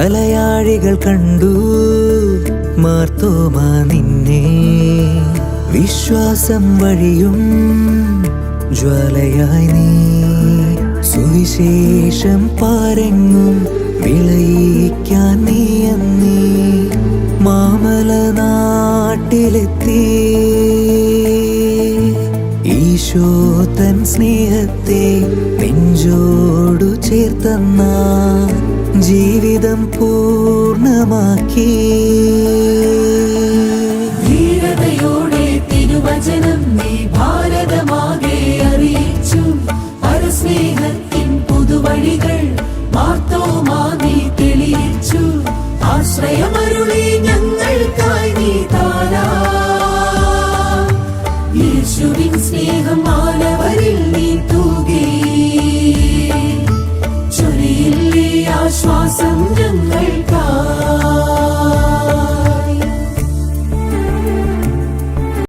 അലയാഴികൾ കണ്ടു മാർത്തോമാ നിന്നെ, വിശ്വാസം വഴിയും ജ്വാലയായി നീ സുവിശേഷം പാരെങ്ങും വിളയിക്കാൻ നീ അന്നീ മാമല നാട്ടിലെത്തി. ഈശോ തൻ സ്നേഹത്തെ നെഞ്ചോടു ചേർത്തന്ന ജീവിതം പൂർണ്ണമാക്കി. ധീരതയോടെ തിരുവചനം നീ ഭാരതമാകെ അറിയിച്ചു. പരസ്നേഹത്തിൻ പുതുവഴികൾ മാർത്തോമാ നീ തെളിയിച്ചു. ആശ്രയമരുളി ഞങ്ങൾക്കായി നീ താരാ. യേശുവിൻ സ്നേഹം മാനവരിൽ നീ തൂകി. ചൊരിയില്ലേ ആശ്വാസം ഞങ്ങൾക്ക്.